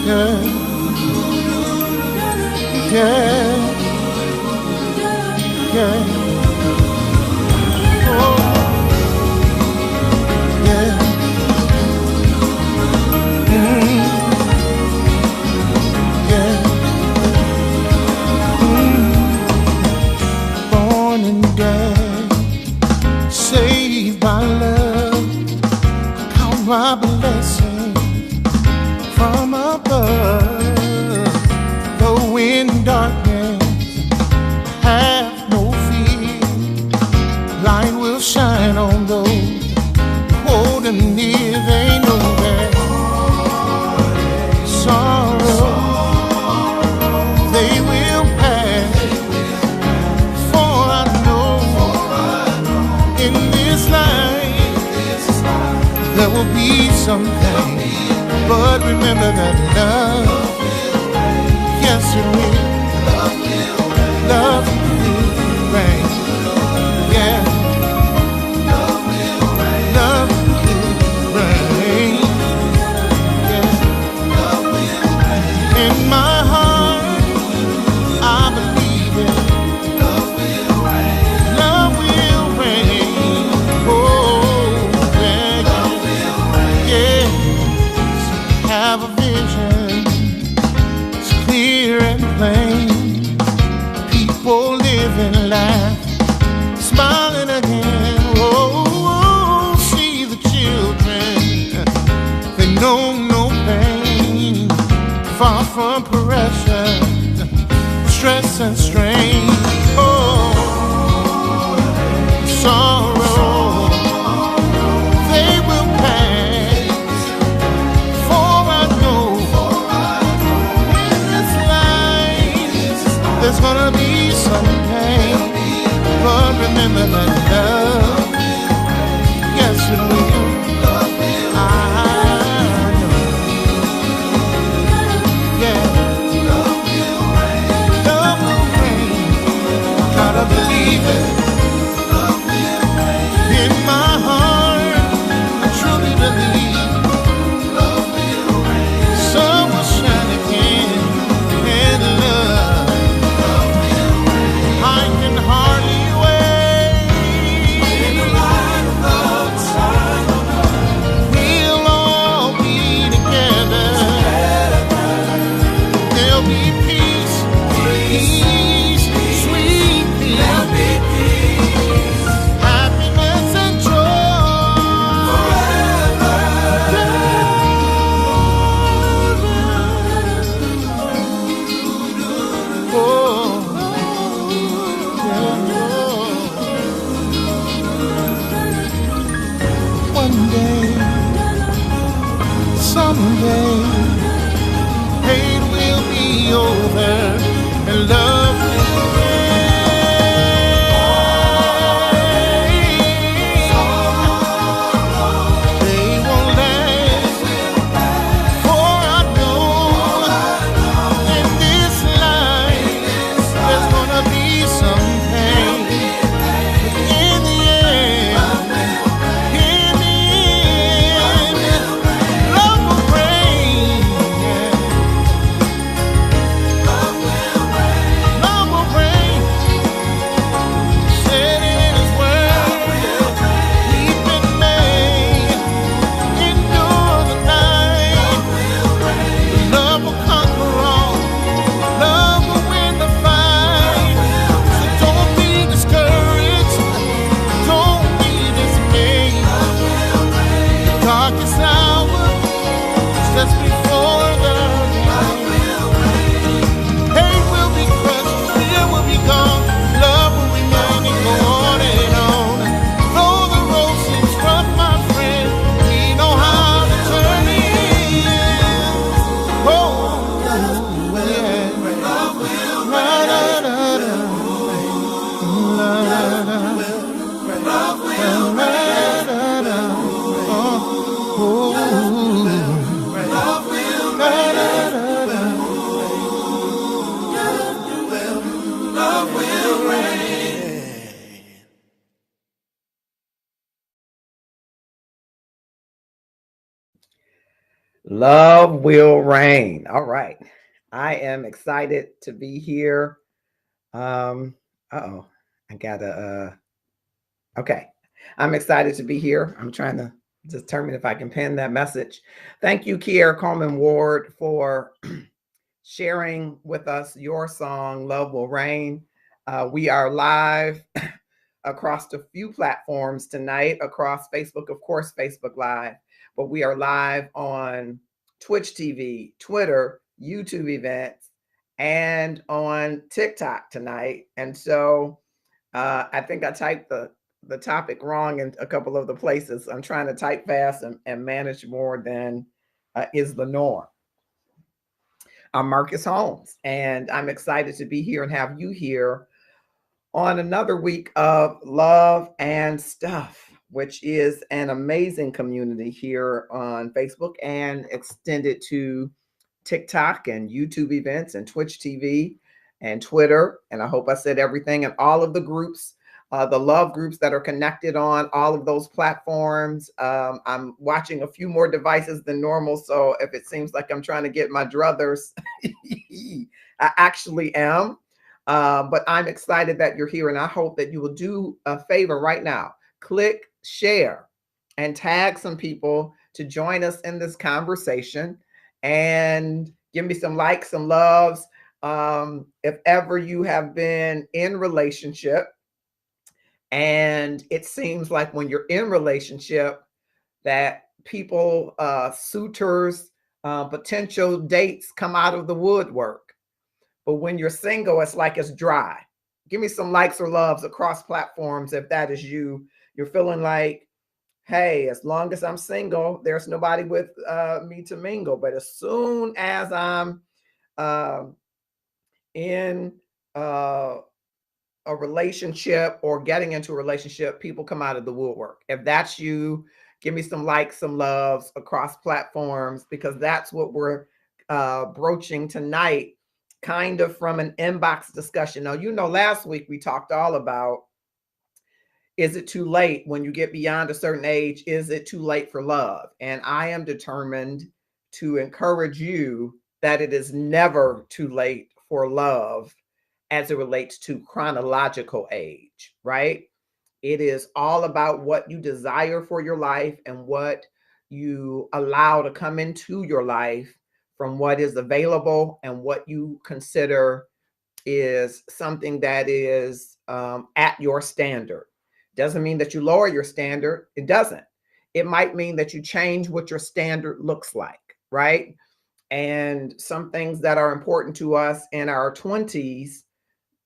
yeah, yeah, yeah. Oh, yeah. Yeah. Born and dead, saved by love, count my blessing from above. Though in darkness, have no fear. Light will shine on those holding near. They know that sorrow they will pass. For I know in this life there will be something. But remember that love, yes it will. Love will reign. Yeah. Love will reign. Yeah. In my heart, I believe it. Love will reign. Oh, yeah. Yeah. Have a vision. It's clear and plain. People living life, smiling again. Oh, see the children. They know no pain. Far from pressure, stress and strain. Oh, sorrow, they will pass. For I know in this life there's gonna be some pain. But remember that love, yes it will. I know. Yeah. Love will reign. Gotta believe it. In my heart, I truly believe. Sun will shine again. And love, I can hardly wait. We'll all be together. There'll be peace, peace, sweet peace, happiness and joy. Oh, yeah. One day, someday, pain will be over and love will reign. They won't last, for I know in this life there's gonna be some pain. In the end, love will reign. Love will reign. All right. I am excited to be here. Um, uh-oh. I gotta okay. I'm excited to be here. I'm trying to determine if I can pin that message. Thank you, Kiera Coleman Ward, for sharing with us your song, Love Will Reign. We are live across a few platforms tonight, across Facebook, of course, Facebook Live, but we are live on Twitch TV, Twitter, YouTube events, and on TikTok tonight. And so I think I typed the topic wrong in a couple of the places. I'm trying to type fast and manage more than is the norm. I'm Marcus Holmes, and I'm excited to be here and have you here on another week of Love and Stuff, which is an amazing community here on Facebook and extended to TikTok and YouTube events and Twitch TV and Twitter. And I hope I said everything, and all of the groups, the love groups that are connected on all of those platforms. I'm watching a few more devices than normal. So if it seems like I'm trying to get my druthers, I actually am. But I'm excited that you're here, and I hope that you will do a favor right now. Click share and tag some people to join us in this conversation, and give me some likes, some loves. If ever you have been in relationship and it seems like when you're in relationship that people, suitors, potential dates come out of the woodwork, but when you're single, it's like it's dry. Give me some likes or loves across platforms if that is you. You're feeling like, hey, as long as I'm single, there's nobody with me to mingle. But as soon as I'm in a relationship or getting into a relationship, people come out of the woodwork. If that's you, give me some likes, some loves across platforms, because that's what we're broaching tonight, kind of from an inbox discussion. Now, last week we talked all about, is it too late when you get beyond a certain age? Is it too late for love? And I am determined to encourage you that it is never too late for love as it relates to chronological age, right? It is all about what you desire for your life and what you allow to come into your life from what is available and what you consider is something that is at your standard. Doesn't mean that you lower your standard. It doesn't. It might mean that you change what your standard looks like, right? And some things that are important to us in our 20s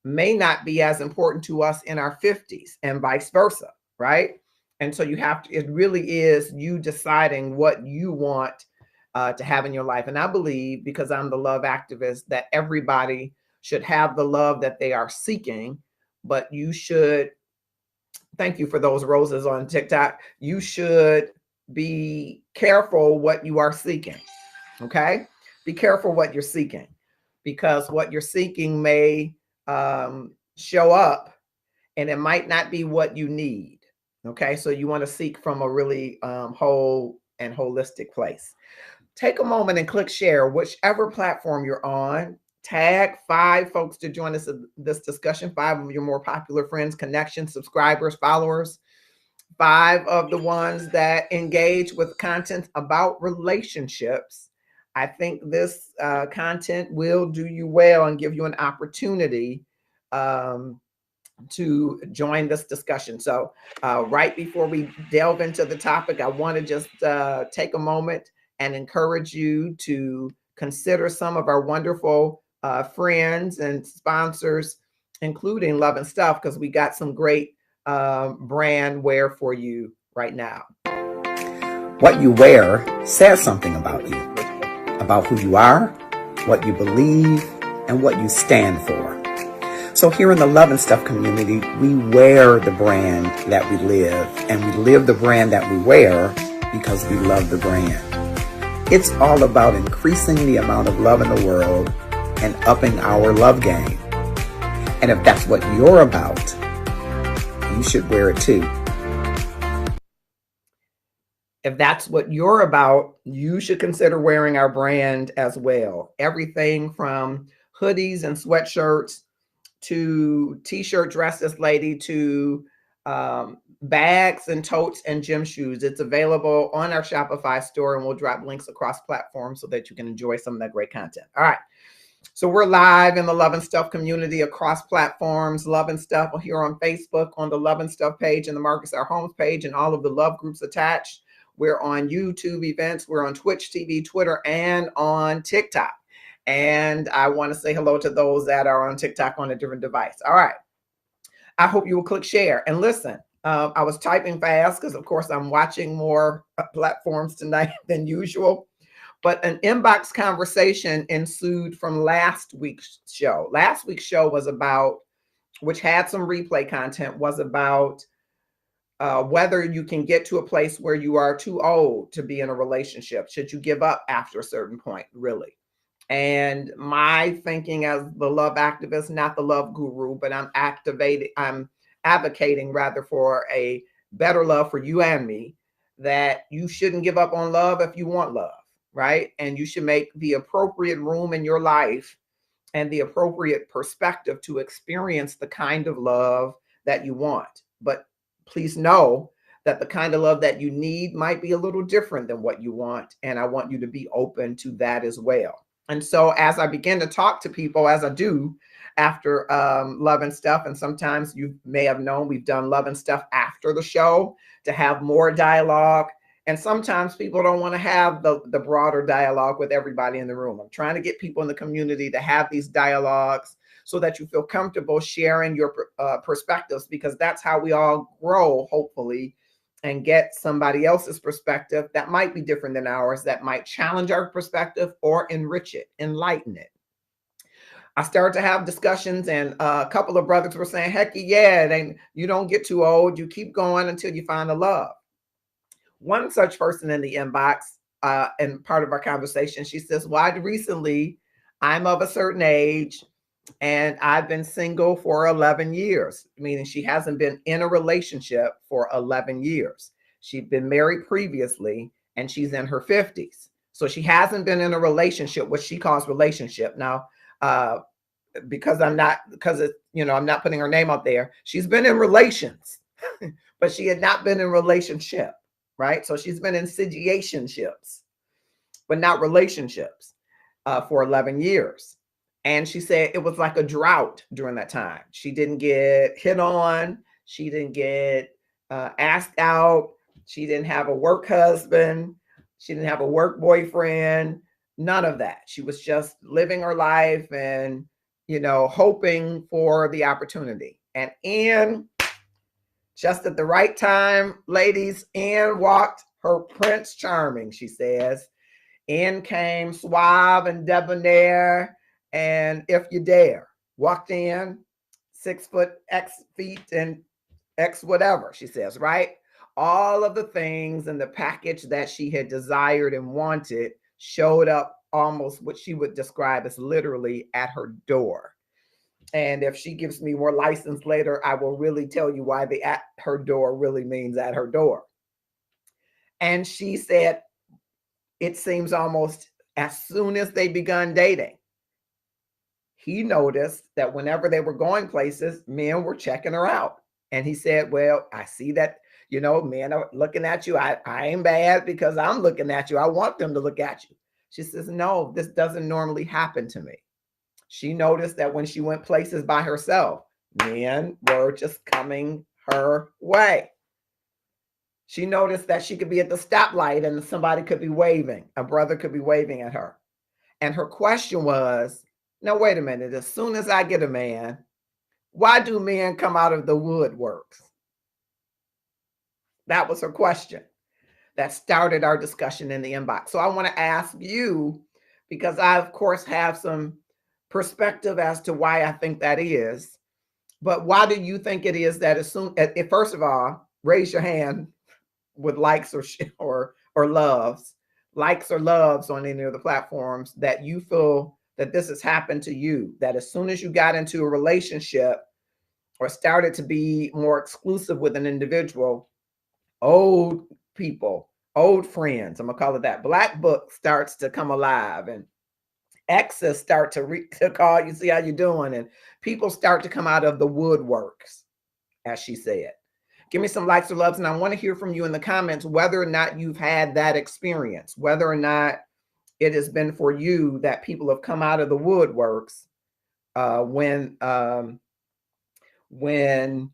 may not be as important to us in our 50s, and vice versa, right? And so you have to, it really is you deciding what you want to have in your life. And I believe, because I'm the love activist, that everybody should have the love that they are seeking, but you should, thank you for those roses on TikTok, you should be careful what you are seeking, okay? Be careful what you're seeking, because what you're seeking may show up and it might not be what you need. Okay, so you want to seek from a really whole and holistic place. Take a moment and click share, whichever platform you're on. Tag 5 folks to join us in this discussion, 5 of your more popular friends, connections, subscribers, followers, 5 of the ones that engage with content about relationships. I think this content will do you well and give you an opportunity to join this discussion. So right before we delve into the topic, I want to just take a moment and encourage you to consider some of our wonderful friends and sponsors, including Love and Stuff, because we got some great brand wear for you right now. What you wear says something about you, about who you are, what you believe, and what you stand for. So here in the Love and Stuff community, we wear the brand that we live, and we live the brand that we wear because we love the brand. It's all about increasing the amount of love in the world and upping our love game. And if that's what you're about, you should wear it too. If that's what you're about, you should consider wearing our brand as well. Everything from hoodies and sweatshirts to t-shirt dress this lady to bags and totes and gym shoes. It's available on our Shopify store, and we'll drop links across platforms so that you can enjoy some of that great content. All right. So we're live in the Love and Stuff community across platforms. Love and Stuff here on Facebook on the Love and Stuff page and the Marcus R. Holmes page and all of the love groups attached. We're on YouTube events. We're on Twitch TV, Twitter, and on TikTok. And I want to say hello to those that are on TikTok on a different device. All right. I hope you will click share and listen. I was typing fast because, of course, I'm watching more platforms tonight than usual. But an inbox conversation ensued from last week's show. Last week's show was about, which had some replay content, was about whether you can get to a place where you are too old to be in a relationship. Should you give up after a certain point, really? And my thinking as the love activist, not the love guru, but I'm advocating rather for a better love for you and me, that you shouldn't give up on love if you want love, right? And you should make the appropriate room in your life and the appropriate perspective to experience the kind of love that you want. But please know that the kind of love that you need might be a little different than what you want. And I want you to be open to that as well. And so as I begin to talk to people, as I do after Love and Stuff, and sometimes you may have known we've done Love and Stuff after the show to have more dialogue. And sometimes people don't want to have the broader dialogue with everybody in the room. I'm trying to get people in the community to have these dialogues so that you feel comfortable sharing your perspectives, because that's how we all grow, hopefully, and get somebody else's perspective that might be different than ours, that might challenge our perspective or enrich it, enlighten it. I started to have discussions, and a couple of brothers were saying, heck yeah, you don't get too old. You keep going until you find the love. One such person in the inbox, and part of our conversation, she says, well, recently I'm of a certain age and I've been single for 11 years, meaning she hasn't been in a relationship for 11 years. She'd been married previously and she's in her 50s. So she hasn't been in a relationship, what she calls relationship. Now, because I'm not putting her name out there. She's been in relations, but she had not been in relationship, right? So she's been in situationships, but not relationships for 11 years. And she said it was like a drought during that time. She didn't get hit on. She didn't get asked out. She didn't have a work husband. She didn't have a work boyfriend. None of that. She was just living her life and, hoping for the opportunity. And Ann, just at the right time, ladies, Ann walked her Prince Charming, she says. Ann came suave and debonair. And if you dare, walked in 6 foot X feet and X whatever, she says, right? All of the things in the package that she had desired and wanted showed up almost what she would describe as literally at her door. And if she gives me more license later, I will really tell you why the at her door really means at her door. And she said, it seems almost as soon as they begun dating, he noticed that whenever they were going places, men were checking her out. And he said, well, I see that, men are looking at you. I ain't bad because I'm looking at you. I want them to look at you. She says, no, this doesn't normally happen to me. She noticed that when she went places by herself, men were just coming her way. She noticed that she could be at the stoplight and somebody could be waving. A brother could be waving at her. And her question was, now, wait a minute. As soon as I get a man, why do men come out of the woodworks? That was her question that started our discussion in the inbox. So I want to ask you, because I, of course, have some perspective as to why I think that is. But why do you think it is that first of all, raise your hand with likes or loves, likes or loves on any of the platforms that you feel that this has happened to you, that as soon as you got into a relationship or started to be more exclusive with an individual, old people old friends, I'm gonna call it that. Black book starts to come alive, and exes start to call you, see how you're doing, and people start to come out of the woodworks, as she said. Give me some likes or loves, and I want to hear from you in the comments whether or not you've had that experience, whether or not it has been for you that people have come out of the woodworks when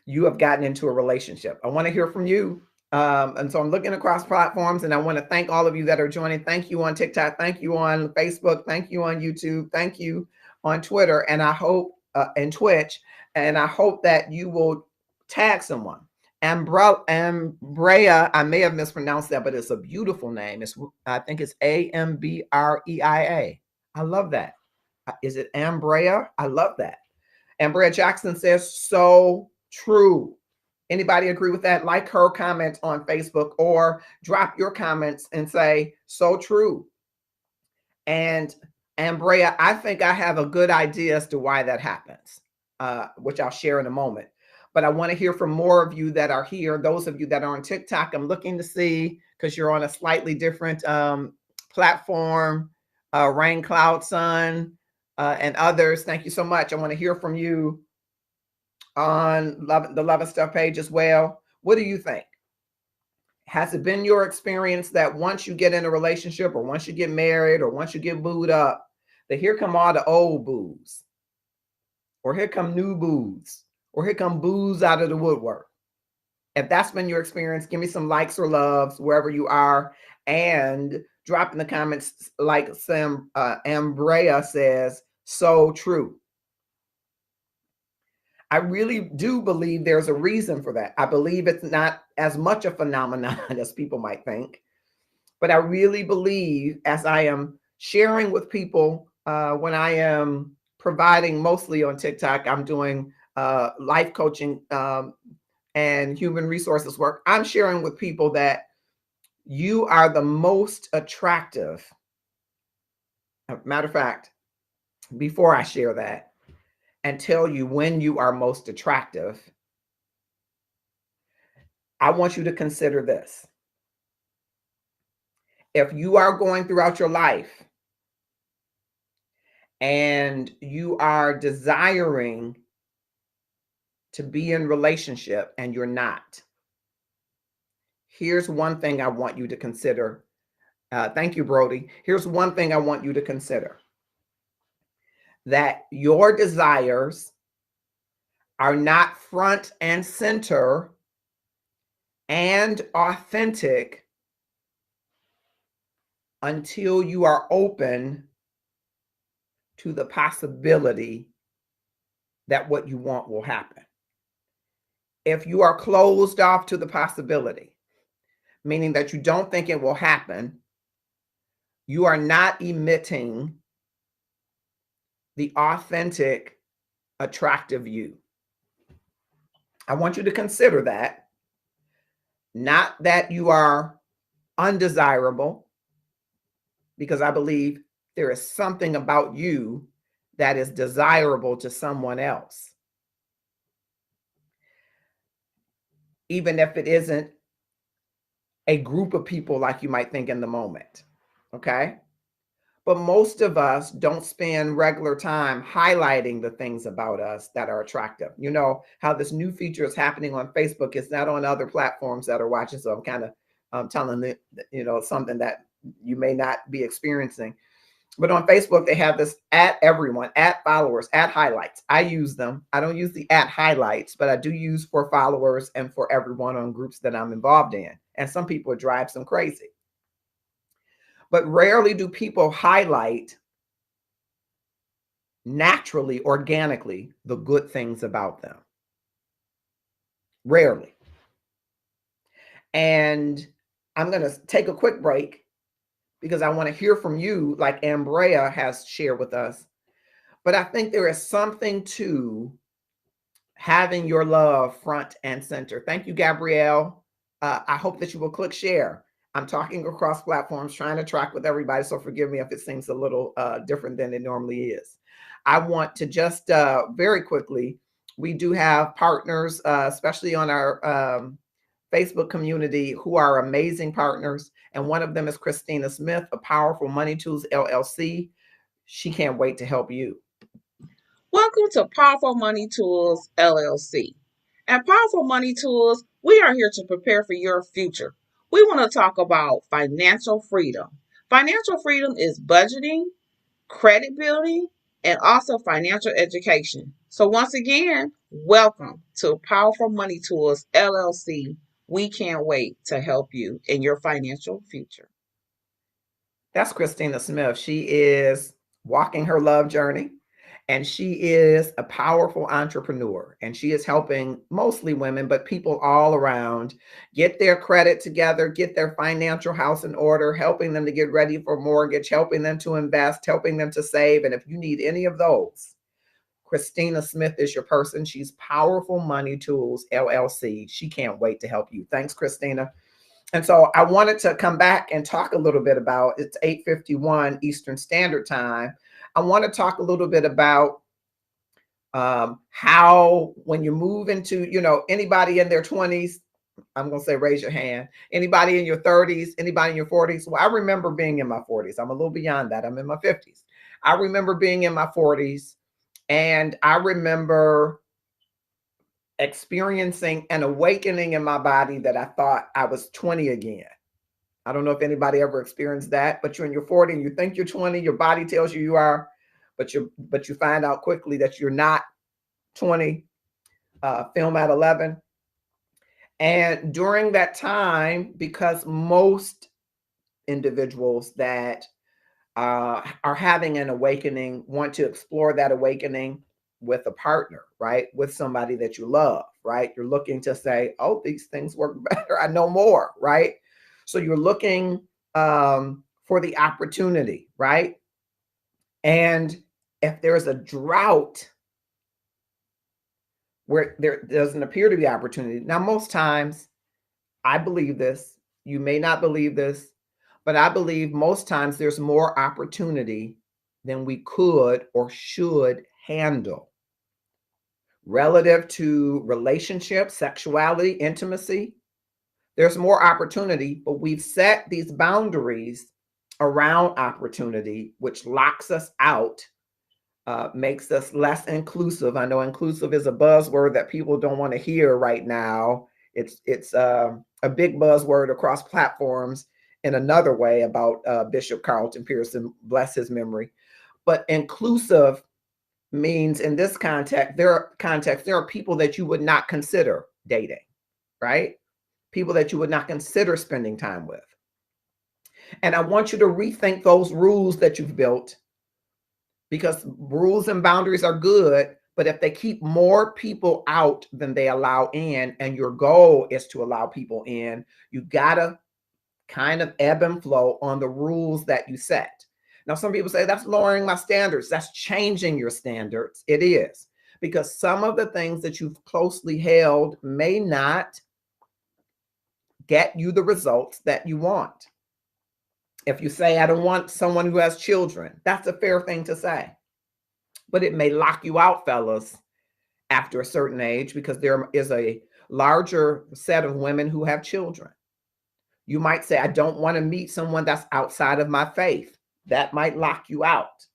you have gotten into a relationship. I want to hear from you. And so I'm looking across platforms, and I want to thank all of you that are joining. Thank you on TikTok. Thank you on Facebook. Thank you on YouTube. Thank you on Twitter. And I hope, and Twitch, and I hope that you will tag someone. Ambrea, I may have mispronounced that, but it's a beautiful name. I think it's Ambreia. I love that. Is it Ambrea? I love that. Ambrea Jackson says, so true. Anybody agree with that? Like her comment on Facebook, or drop your comments and say, so true. And Ambrea, I think I have a good idea as to why that happens, which I'll share in a moment. But I want to hear from more of you that are here. Those of you that are on TikTok, I'm looking to see, because you're on a slightly different platform, Rain Cloud Sun, and others. Thank you so much. I want to hear from you on the Love and Stuff page as well. What do you think? Has it been your experience that once you get in a relationship, or once you get married, or once you get booed up, that here come all the old boos, or here come new boos, or here come boos out of the woodwork? If that's been your experience, give me some likes or loves wherever you are, and drop in the comments like Ambrea says, so true. I really do believe there's a reason for that. I believe it's not as much a phenomenon as people might think, but I really believe, as I am sharing with people, when I am providing mostly on TikTok, I'm doing life coaching and human resources work. I'm sharing with people that you are the most attractive. Matter of fact, before I share that and tell you when you are most attractive, I want you to consider this. If you are going throughout your life and you are desiring to be in relationship and you're not, here's one thing I want you to consider. Thank you, Brody. Here's one thing I want you to consider. That your desires are not front and center and authentic until you are open to the possibility that what you want will happen. If you are closed off to the possibility, meaning that you don't think it will happen, you are not emitting the authentic, attractive you. I want you to consider that. Not that you are undesirable, because I believe there is something about you that is desirable to someone else, even if it isn't a group of people like you might think in the moment, okay? But most of us don't spend regular time highlighting the things about us that are attractive. You know how this new feature is happening on Facebook. It's not on other platforms that are watching. So I'm kind of telling you, something that you may not be experiencing. But on Facebook, they have this at everyone, at followers, at highlights. I use them. I don't use the at highlights, but I do use for followers and for everyone on groups that I'm involved in. And some people, it drives them crazy. But rarely do people highlight naturally, organically, the good things about them. Rarely. And I'm going to take a quick break because I want to hear from you, like Ambrea has shared with us. But I think there is something to having your love front and center. Thank you, Gabrielle. I hope that you will click share. I'm talking across platforms, trying to track with everybody, so forgive me if it seems a little different than it normally is. I want to just very quickly, we do have partners, especially on our Facebook community who are amazing partners. And one of them is Christina Smith of Powerful Money Tools, LLC. She can't wait to help you. Welcome to Powerful Money Tools, LLC. At Powerful Money Tools, we are here to prepare for your future. We want to talk about financial freedom. Financial freedom is budgeting, credit building, and also financial education. So once again, welcome to Powerful Money Tools, LLC. We can't wait to help you in your financial future. That's Christina Smith. She is walking her love journey, and she is a powerful entrepreneur, and she is helping mostly women, but people all around get their credit together, get their financial house in order, helping them to get ready for mortgage, helping them to invest, helping them to save. And if you need any of those, Christina Smith is your person. She's Powerful Money Tools, LLC. She can't wait to help you. Thanks, Christina. And so I wanted to come back and talk a little bit about, it's 8:51 Eastern Standard Time. I want to talk a little bit about how when you move into, anybody in their 20s, I'm going to say raise your hand. Anybody in your 30s, anybody in your 40s? Well, I remember being in my 40s. I'm a little beyond that. I'm in my 50s. I remember being in my 40s, and I remember experiencing an awakening in my body that I thought I was 20 again. I don't know if anybody ever experienced that, but you're in your 40 and you think you're 20, your body tells you you are, but you find out quickly that you're not 20. Film at 11. And during that time, because most individuals that are having an awakening want to explore that awakening with a partner, right? With somebody that you love, right? You're looking to say, oh, these things work better. I know more, right? So you're looking for the opportunity, right? And if there's a drought where there doesn't appear to be opportunity. Now, most times, I believe this, you may not believe this, but I believe most times there's more opportunity than we could or should handle relative to relationships, sexuality, intimacy. There's more opportunity, but we've set these boundaries around opportunity, which locks us out, makes us less inclusive. I know inclusive is a buzzword that people don't want to hear right now. It's a big buzzword across platforms in another way about Bishop Carlton Pearson, bless his memory. But inclusive means in this context, there are people that you would not consider dating, right? People that you would not consider spending time with. And I want you to rethink those rules that you've built, because rules and boundaries are good, but if they keep more people out than they allow in, and your goal is to allow people in, you gotta kind of ebb and flow on the rules that you set. Now, some people say that's lowering my standards. That's changing your standards. It is, because some of the things that you've closely held may not get you the results that you want. If you say, I don't want someone who has children, that's a fair thing to say. But it may lock you out, fellas, after a certain age, because there is a larger set of women who have children. You might say, I don't want to meet someone that's outside of my faith. That might lock you out.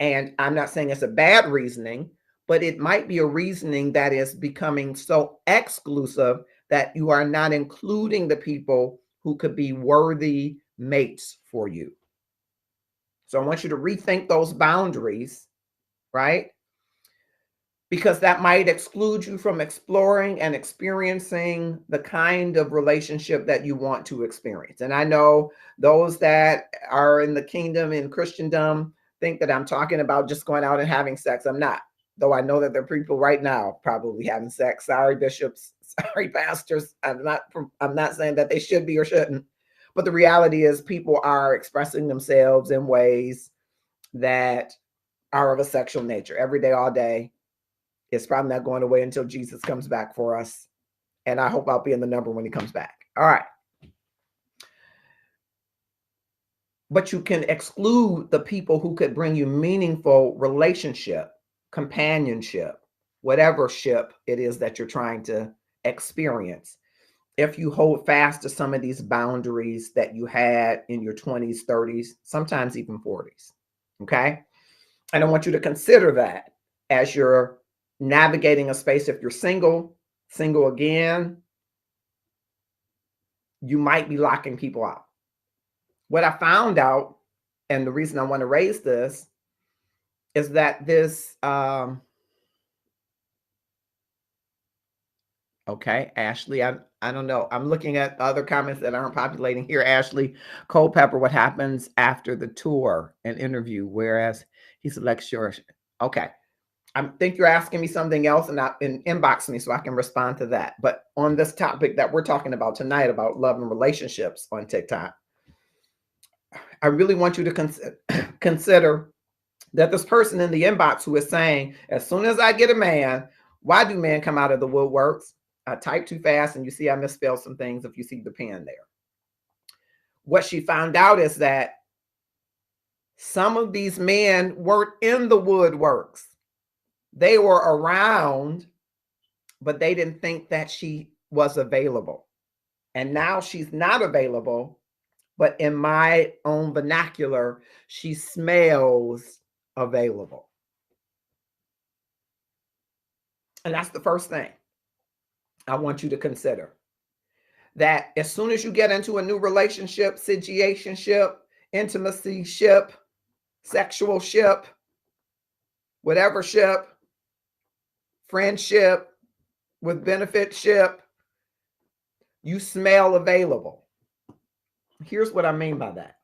And I'm not saying it's a bad reasoning, but it might be a reasoning that is becoming so exclusive that you are not including the people who could be worthy mates for you. So I want you to rethink those boundaries, right? Because that might exclude you from exploring and experiencing the kind of relationship that you want to experience. And I know those that are in the kingdom, in Christendom, think that I'm talking about just going out and having sex. I'm not, though I know that there are people right now probably having sex. Sorry, bishops, sorry, pastors. I'm not saying that they should be or shouldn't. But the reality is people are expressing themselves in ways that are of a sexual nature every day, all day. It's probably not going away until Jesus comes back for us. And I hope I'll be in the number when he comes back. All right. But you can exclude the people who could bring you meaningful relationship, companionship, whatever ship it is that you're trying to experience. if you hold fast to some of these boundaries that you had in your 20s, 30s, sometimes even 40s. Okay. And I want you to consider that as you're navigating a space. If you're single again, you might be locking people out. What I found out, and the reason I want to raise this, is that this, okay, Ashley, I don't know. I'm looking at other comments that aren't populating here. Ashley Culpepper, what happens after the tour and interview, whereas he selects yours? Okay. I think you're asking me something else, and inbox me so I can respond to that. But on this topic that we're talking about tonight, about love and relationships on TikTok, I really want you to consider that this person in the inbox who is saying, as soon as I get a man, why do men come out of the woodworks? I type too fast, and you see I misspelled some things if you see the pen there. What she found out is that some of these men weren't in the woodworks. They were around, but they didn't think that she was available. And now she's not available, but in my own vernacular, she smells available. And that's the first thing I want you to consider. That as soon as you get into a new relationship, situationship, intimacy ship, sexual ship, whatever ship, friendship with benefit ship, you smell available. Here's what I mean by that.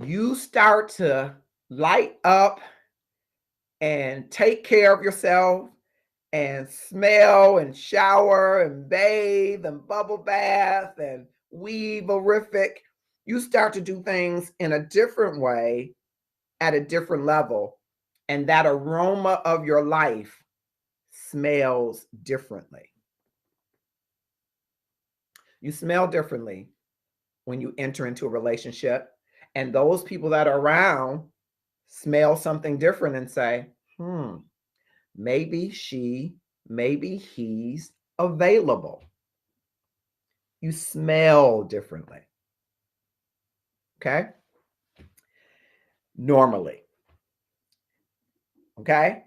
You start to light up and take care of yourself and smell and shower and bathe and bubble bath and weave-orific. You start to do things in a different way at a different level. And that aroma of your life smells differently. You smell differently when you enter into a relationship. And those people that are around smell something different and say, maybe she, maybe he's available. You smell differently. Okay? Normally. Okay?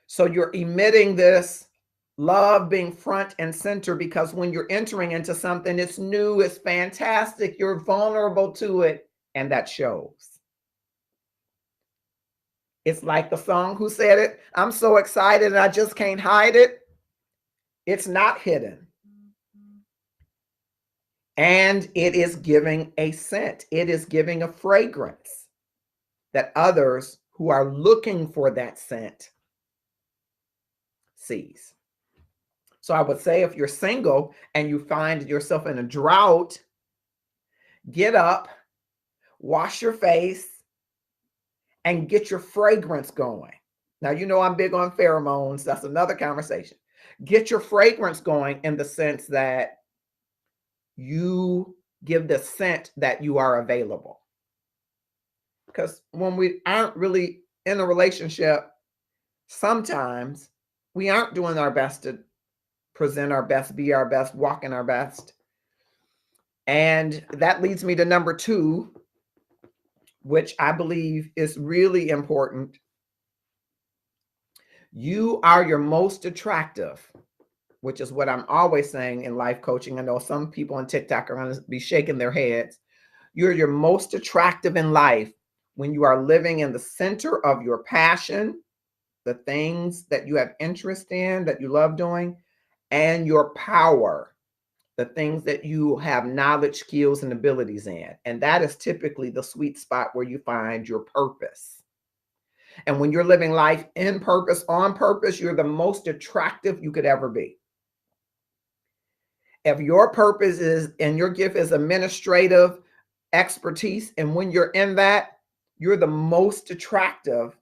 So you're emitting this love being front and center, because when you're entering into something, it's new, it's fantastic, you're vulnerable to it, and that shows. It's like the song, who said it? I'm so excited and I just can't hide it. It's not hidden. And it is giving a scent. It is giving a fragrance that others who are looking for that scent sees. So I would say, if you're single and you find yourself in a drought, get up, wash your face, and get your fragrance going. Now, you know I'm big on pheromones. That's another conversation. Get your fragrance going in the sense that you give the scent that you are available. Because when we aren't really in a relationship, sometimes we aren't doing our best to present our best, be our best, walk in our best. And that leads me to number 2, which I believe is really important. You are your most attractive, which is what I'm always saying in life coaching. I know some people on TikTok are going to be shaking their heads. You're your most attractive in life when you are living in the center of your passion, the things that you have interest in, that you love doing, and your power, the things that you have knowledge, skills, and abilities in. And that is typically the sweet spot where you find your purpose. And when you're living life in purpose, on purpose, you're the most attractive you could ever be. If your purpose is, and your gift is administrative expertise, and when you're in that, you're the most attractive,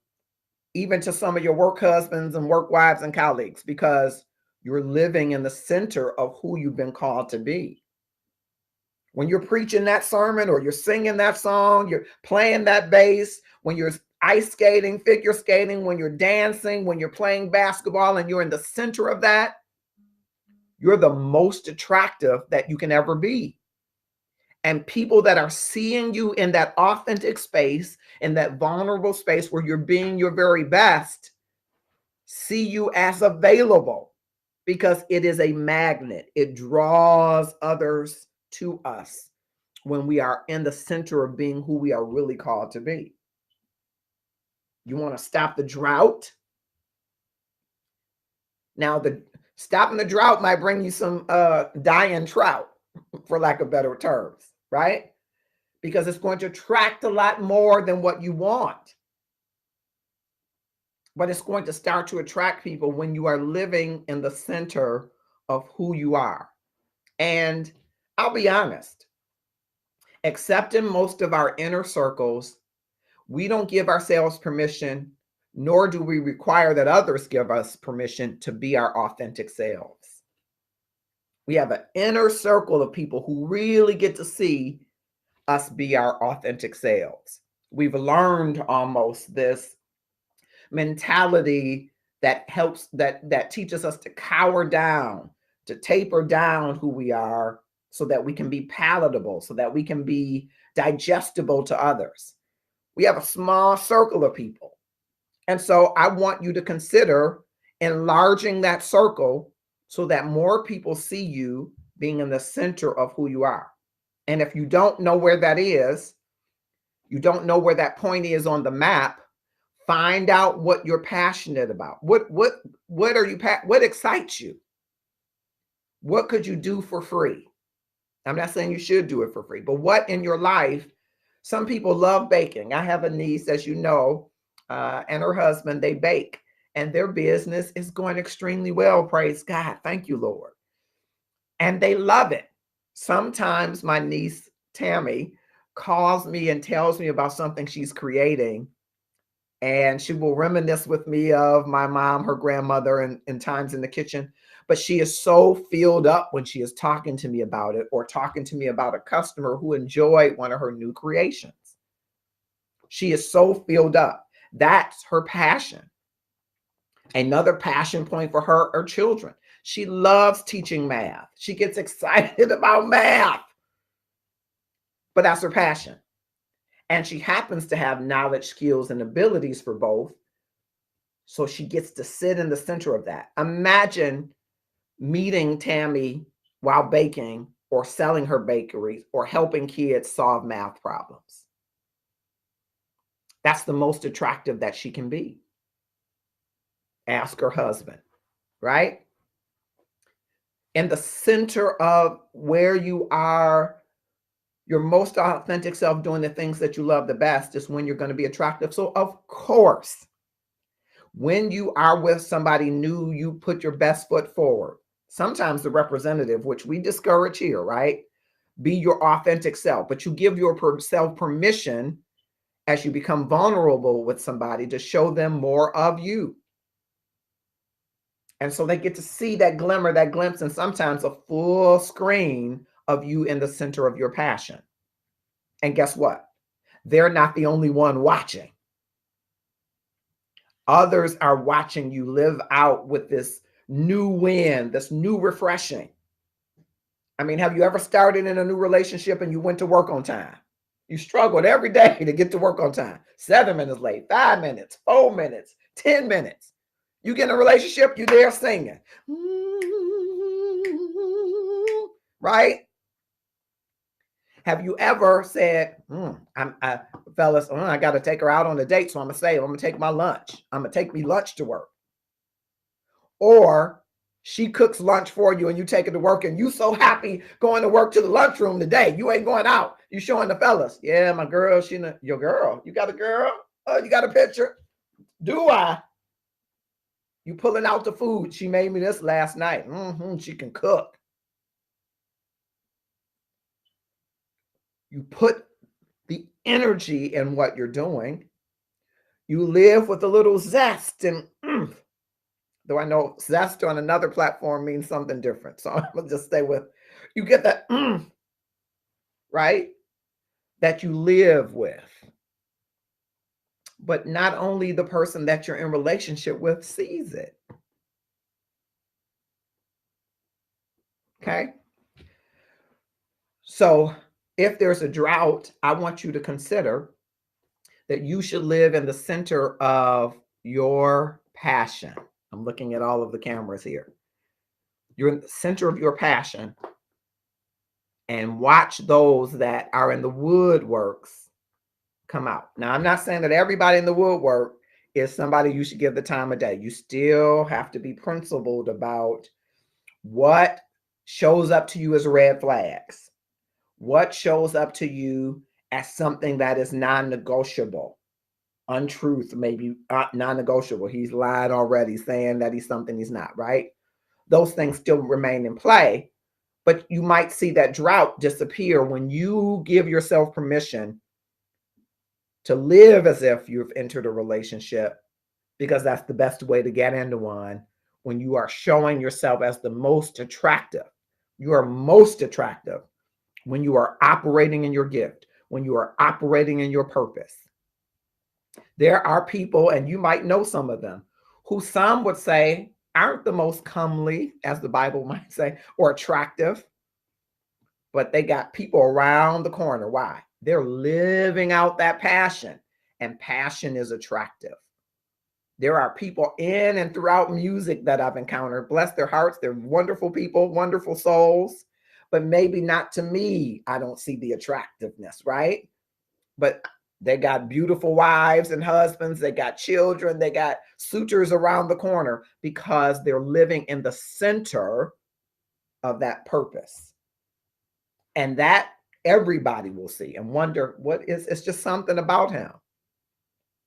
even to some of your work husbands and work wives and colleagues, because you're living in the center of who you've been called to be. When you're preaching that sermon, or you're singing that song, you're playing that bass, when you're ice skating, figure skating, when you're dancing, when you're playing basketball, and you're in the center of that, You're the most attractive that you can ever be. And people that are seeing you in that authentic space, in that vulnerable space where you're being your very best, see you as available because it is a magnet. It draws others to us when we are in the center of being who we are really called to be. You want to stop the drought? Now, the stopping the drought might bring you some dying trout, for lack of better terms, right? Because it's going to attract a lot more than what you want. But it's going to start to attract people when you are living in the center of who you are. And I'll be honest, except in most of our inner circles, we don't give ourselves permission, nor do we require that others give us permission to be our authentic selves. We have an inner circle of people who really get to see us be our authentic selves. We've learned almost this mentality that helps, that teaches us to cower down, to taper down who we are so that we can be palatable, so that we can be digestible to others. We have a small circle of people. And so I want you to consider enlarging that circle so that more people see you being in the center of who you are. And if you don't know where that is, you don't know where that point is on the map, find out what you're passionate about. What are you, what excites you? What could you do for free? I'm not saying you should do it for free, but what in your life? Some people love baking. I have a niece, as you know, and her husband, they bake, and their business is going extremely well. Praise God. Thank you, Lord. And they love it. Sometimes my niece, Tammy, calls me and tells me about something she's creating. And she will reminisce with me of my mom, her grandmother, and times in the kitchen. But she is so filled up when she is talking to me about it, or talking to me about a customer who enjoyed one of her new creations. She is so filled up. That's her passion. Another passion point for her are children. She loves teaching math. She gets excited about math. But that's her passion. And she happens to have knowledge, skills, and abilities for both. So she gets to sit in the center of that. Imagine meeting Tammy while baking, or selling her bakeries, or helping kids solve math problems. That's the most attractive that she can be. Ask her husband, right? In the center of where you are, your most authentic self, doing the things that you love the best, is when you're going to be attractive. So of course, when you are with somebody new, you put your best foot forward. Sometimes the representative, which we discourage here, right? Be your authentic self, but you give yourself permission as you become vulnerable with somebody to show them more of you. And so they get to see that glimmer, that glimpse, and sometimes a full screen of you in the center of your passion. And guess what? They're not the only one watching. Others are watching you live out with this new wind, this new refreshing. I mean, have you ever started in a new relationship and you went to work on time? You struggled every day to get to work on time. 7 minutes late, 5 minutes, 4 minutes, 10 minutes. You get in a relationship, you're there singing. Right? Have you ever said, fellas, I got to take her out on a date, so I'm going to take my lunch. I'm going to take me lunch to work. Or she cooks lunch for you and you take it to work and you so happy going to work to the lunchroom today. You ain't going out. You showing the fellas. Yeah, my girl, your girl. You got a girl? Oh, you got a picture? Do I? You pulling out the food. She made me this last night. She can cook. You put the energy in what you're doing. You live with a little zest and though I know zest on another platform means something different. So I'm going to just stay with, you get that, right? That you live with. But not only the person that you're in relationship with sees it. Okay. So if there's a drought, I want you to consider that you should live in the center of your passion. I'm looking at all of the cameras here. You're in the center of your passion, and watch those that are in the woodworks come out. Now, I'm not saying that everybody in the woodwork is somebody you should give the time of day. You still have to be principled about what shows up to you as red flags, what shows up to you as something that is non-negotiable. Untruth, maybe non-negotiable. He's lied already, saying that he's something he's not, right? Those things still remain in play, but you might see that drought disappear when you give yourself permission to live as if you've entered a relationship, because that's the best way to get into one. When you are showing yourself as the most attractive, you are most attractive when you are operating in your gift, when you are operating in your purpose. There are people, and you might know some of them, who some would say aren't the most comely, as the Bible might say, or attractive, but they got people around the corner. Why? They're living out that passion, and passion is attractive. There are people in and throughout music that I've encountered. Bless their hearts. They're wonderful people, wonderful souls, but maybe not to me. I don't see the attractiveness, right? But they got beautiful wives and husbands. They got children. They got suitors around the corner because they're living in the center of that purpose. And that everybody will see and wonder, it's just something about him.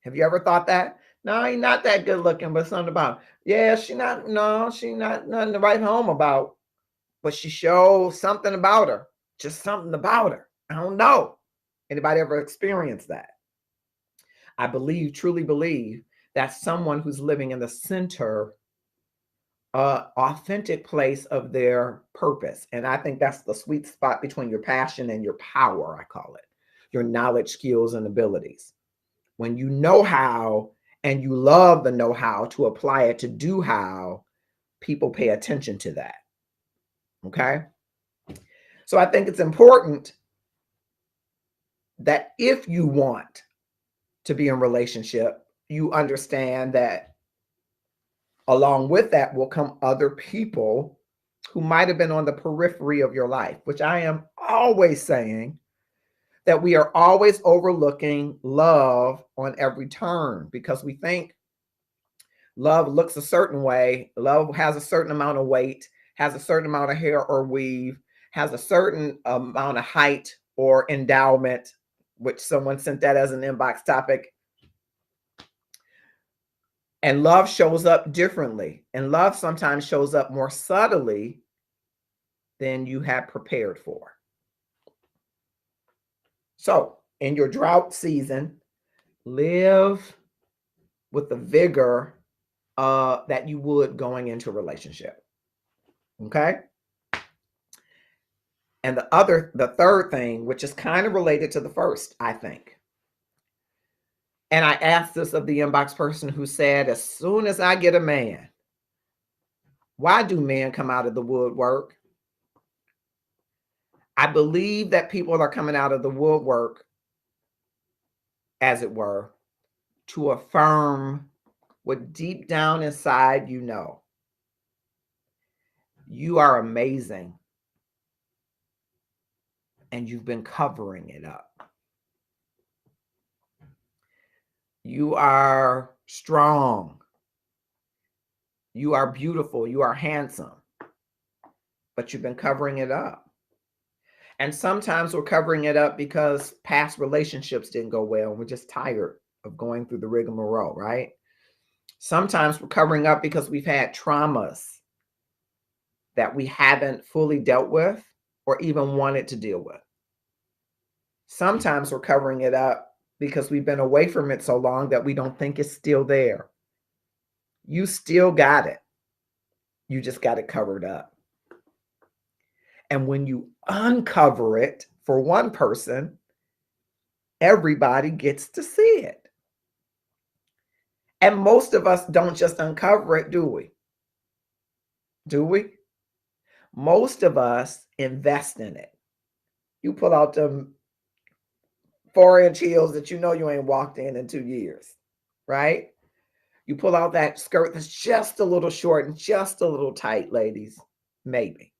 Have you ever thought that? No, he's not that good looking, but something about him. Yeah, she not nothing to write home about, but she shows something about her, just something about her. I don't know. Anybody ever experienced that? I truly believe that's someone who's living in the center, authentic place of their purpose. And I think that's the sweet spot between your passion and your power, I call it, your knowledge, skills, and abilities. When you know how and you love the know-how to apply it to do how, people pay attention to that. Okay? So I think it's important that if you want to be in relationship, you understand that along with that will come other people who might have been on the periphery of your life, which I am always saying that we are always overlooking love on every turn, because we think love looks a certain way. Love has a certain amount of weight, has a certain amount of hair or weave, has a certain amount of height or endowment, which someone sent that as an inbox topic. And love shows up differently. And love sometimes shows up more subtly than you had prepared for. So in your drought season, live with the vigor that you would going into a relationship. Okay? And the third thing, which is kind of related to the first, I think. And I asked this of the inbox person who said, as soon as I get a man, why do men come out of the woodwork? I believe that people are coming out of the woodwork, as it were, to affirm what deep down inside you know. You are amazing, and you've been covering it up. You are strong. You are beautiful. You are handsome, but you've been covering it up. And sometimes we're covering it up because past relationships didn't go well, and we're just tired of going through the rigmarole, right? Sometimes we're covering up because we've had traumas that we haven't fully dealt with or even wanted to deal with. Sometimes we're covering it up because we've been away from it so long that we don't think it's still there. You still got it. You just got it covered up. And when you uncover it for one person, everybody gets to see it. And most of us don't just uncover it, do we? Do we? Most of us invest in it. You pull out them 4-inch heels that you know you ain't walked in 2 years, right? You pull out that skirt that's just a little short and just a little tight, ladies. Maybe.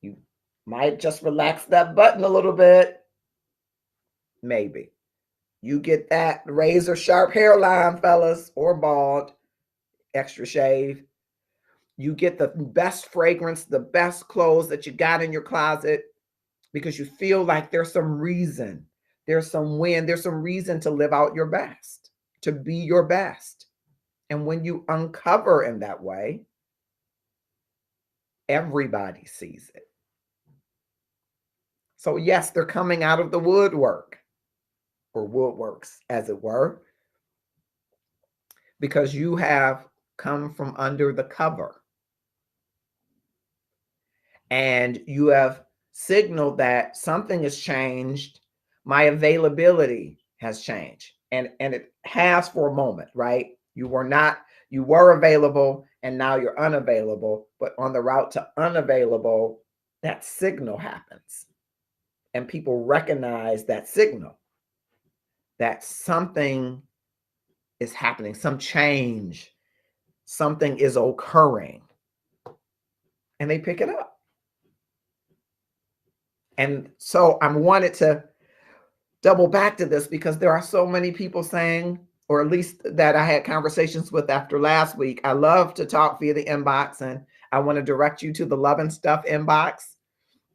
You might just relax that button a little bit. Maybe. You get that razor sharp hairline, fellas, or bald, extra shave. You get the best fragrance, the best clothes that you got in your closet because you feel like there's some reason, there's some win, there's some reason to live out your best, to be your best. And when you uncover in that way, everybody sees it. So yes, they're coming out of the woodwork, or woodworks, as it were, because you have come from under the cover. And you have signaled that something has changed. My availability has changed. And it has for a moment, right? You were available and now you're unavailable. But on the route to unavailable, that signal happens. And people recognize that signal, that something is happening, some change, something is occurring. And they pick it up. And so I wanted to double back to this because there are so many people saying, or at least that I had conversations with after last week, I love to talk via the inbox, and I want to direct you to the Love and Stuff inbox.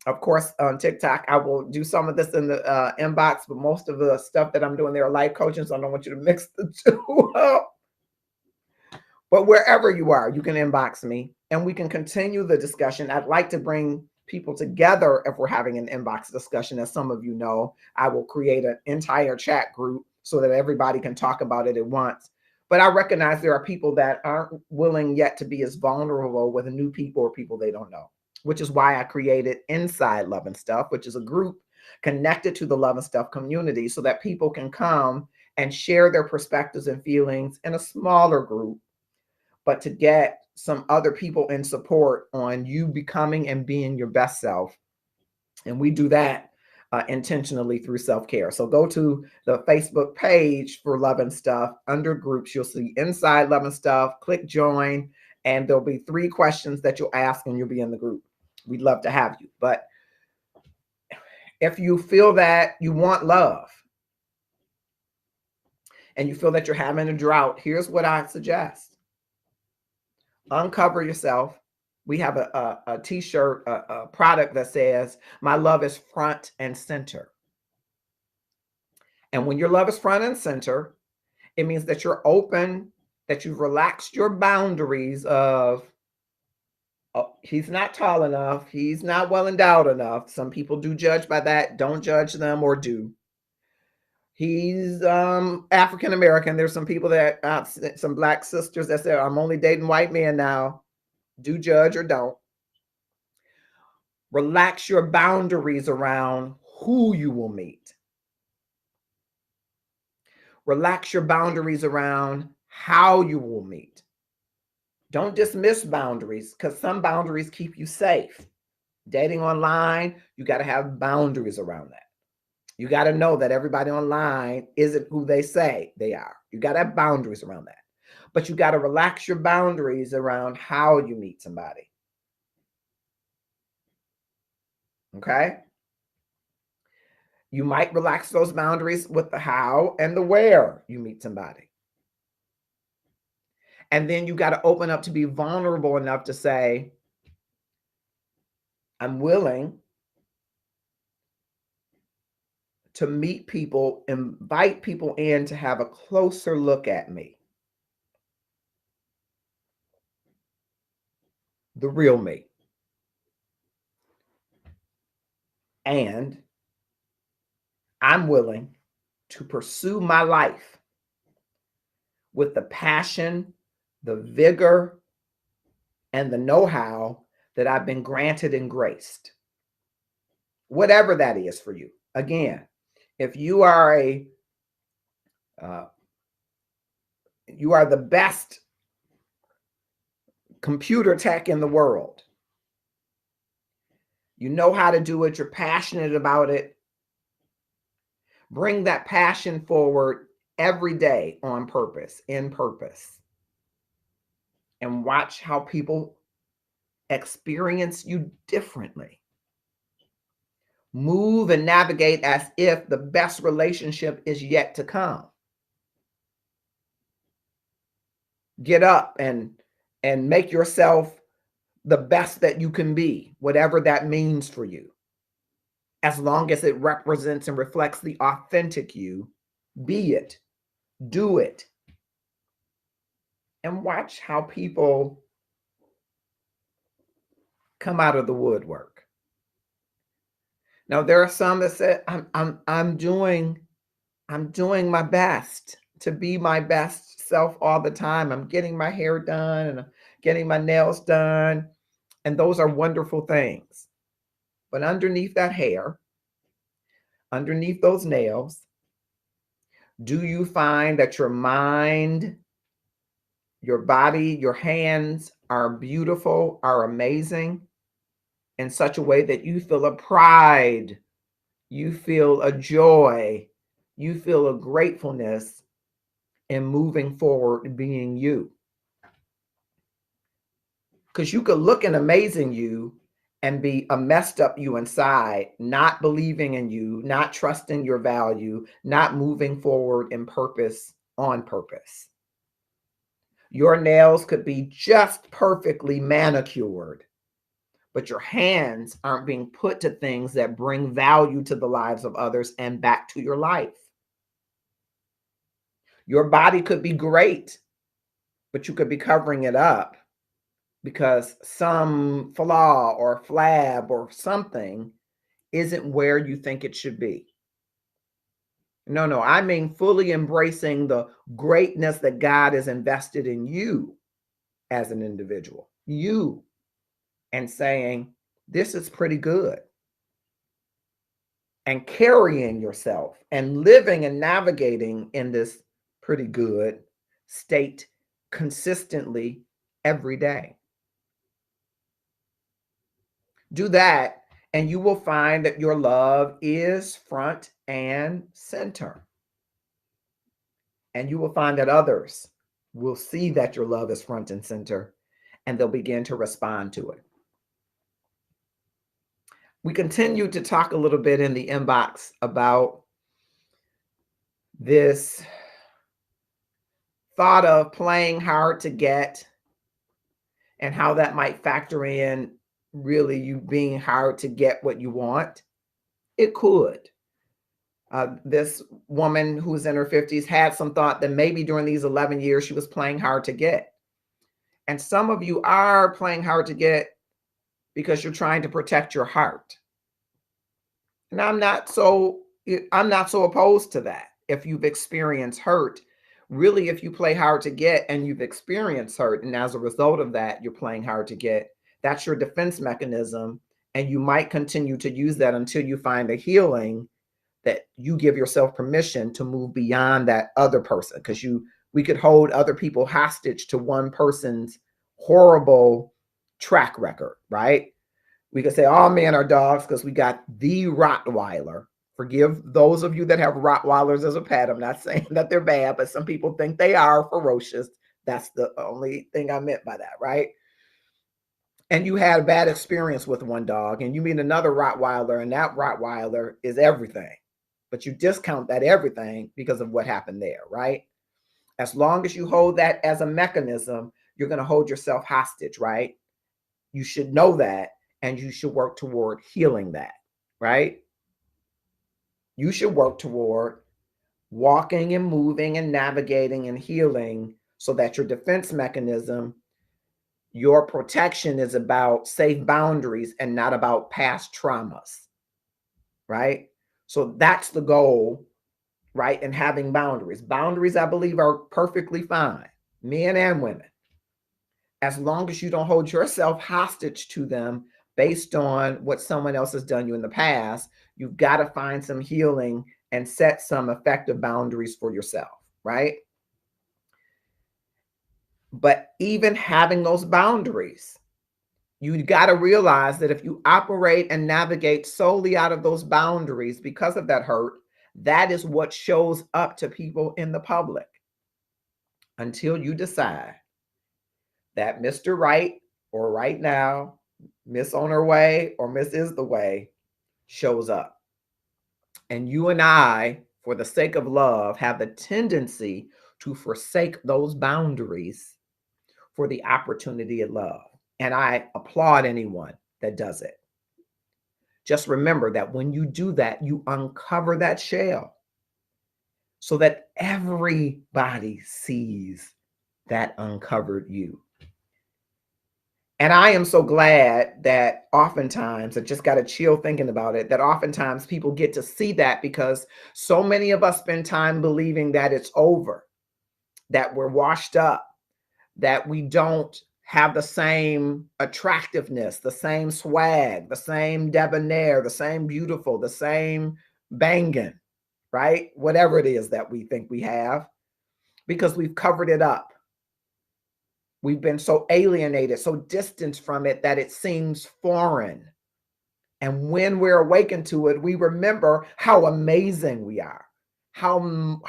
Of course, on TikTok, I will do some of this in the inbox, but most of the stuff that I'm doing there are life coaching, so I don't want you to mix the two up. But wherever you are, you can inbox me and we can continue the discussion. I'd like to bring people together if we're having an inbox discussion. As some of you know, I will create an entire chat group so that everybody can talk about it at once. But I recognize there are people that aren't willing yet to be as vulnerable with new people or people they don't know, which is why I created Inside Love and Stuff, which is a group connected to the Love and Stuff community so that people can come and share their perspectives and feelings in a smaller group, but to get some other people in support on you becoming and being your best self. And we do that intentionally through self-care. So go to the Facebook page for Love and Stuff. Under groups, you'll see Inside Love and Stuff. Click join, and there'll be 3 questions that you'll ask and you'll be in the group. We'd love to have you. But if you feel that you want love and you feel that you're having a drought, here's what I suggest. Uncover yourself. We have a t-shirt, a product that says, my love is front and center. And when your love is front and center, it means that you're open, that you've relaxed your boundaries of, oh, he's not tall enough, he's not well endowed enough. Some people do judge by that. Don't judge them, or do. He's African American. There's some people that, some Black sisters that say, I'm only dating white men now. Do judge or don't. Relax your boundaries around who you will meet. Relax your boundaries around how you will meet. Don't dismiss boundaries, because some boundaries keep you safe. Dating online, you got to have boundaries around that. You got to know that everybody online isn't who they say they are. You got to have boundaries around that. But you got to relax your boundaries around how you meet somebody. Okay? You might relax those boundaries with the how and the where you meet somebody. And then you got to open up to be vulnerable enough to say, I'm willing to meet people, invite people in to have a closer look at me. The real me. And I'm willing to pursue my life with the passion, the vigor, and the know-how that I've been granted and graced. Whatever that is for you. Again, if you are you are the best computer tech in the world, You know how to do it. You're passionate about it. Bring that passion forward every day on purpose, in purpose. And watch how people experience you differently. Move and navigate as if the best relationship is yet to come. Get up and make yourself the best that you can be, whatever that means for you. As long as it represents and reflects the authentic you, be it, do it. And watch how people come out of the woodwork. Now, there are some that say, I'm doing my best to be my best self all the time. I'm getting my hair done and I'm getting my nails done. And those are wonderful things. But underneath that hair, underneath those nails, do you find that your mind, your body, your hands are beautiful, are amazing in such a way that you feel a pride, you feel a joy, you feel a gratefulness in moving forward being you? Because you could look an amazing you and be a messed up you inside, not believing in you, not trusting your value, not moving forward in purpose, on purpose. Your nails could be just perfectly manicured, but your hands aren't being put to things that bring value to the lives of others and back to your life. Your body could be great, but you could be covering it up because some flaw or flab or something isn't where you think it should be. No, I mean fully embracing the greatness that God has invested in you as an individual, you, and saying, this is pretty good. And carrying yourself and living and navigating in this pretty good state consistently every day. Do that, and you will find that your love is front and center. And you will find that others will see that your love is front and center, and they'll begin to respond to it. We continue to talk a little bit in the inbox about this thought of playing hard to get and how that might factor in really you being hard to get what you want. It could. This woman who's in her 50s had some thought that maybe during these 11 years she was playing hard to get. And some of you are playing hard to get because you're trying to protect your heart. And I'm not so opposed to that. If you've experienced hurt, really, if you play hard to get and you've experienced hurt, and as a result of that, you're playing hard to get, that's your defense mechanism. And you might continue to use that until you find a healing that you give yourself permission to move beyond that other person. Because we could hold other people hostage to one person's horrible track record, right? We could say all men are dogs because we got the Rottweiler. Forgive those of you that have Rottweilers as a pet. I'm not saying that they're bad, but some people think they are ferocious. That's the only thing I meant by that, right? And you had a bad experience with one dog and you meet another Rottweiler and that Rottweiler is everything. But you discount that everything because of what happened there, right? As long as you hold that as a mechanism, you're going to hold yourself hostage, right? You should know that and you should work toward healing that, right? You should work toward walking and moving and navigating and healing so that your defense mechanism, your protection is about safe boundaries and not about past traumas, right? So that's the goal, right? And having boundaries. Boundaries, I believe, are perfectly fine, men and women, as long as you don't hold yourself hostage to them based on what someone else has done you in the past. You've got to find some healing and set some effective boundaries for yourself, right? But even having those boundaries, You got to realize that if you operate and navigate solely out of those boundaries because of that hurt, that is what shows up to people in the public until you decide that Mr. Right or right now, Miss on her way or Miss is the way shows up. And you and I, for the sake of love, have the tendency to forsake those boundaries for the opportunity of love. And I applaud anyone that does it. Just remember that when you do that, you uncover that shell so that everybody sees that uncovered you. And I am so glad that oftentimes, I just got a chill thinking about it, that oftentimes people get to see that, because so many of us spend time believing that it's over, that we're washed up, that we don't have the same attractiveness, the same swag, the same debonair, the same beautiful, the same banging, right? Whatever it is that we think we have, because we've covered it up. We've been so alienated, so distant from it that it seems foreign. And when we're awakened to it, we remember how amazing we are, how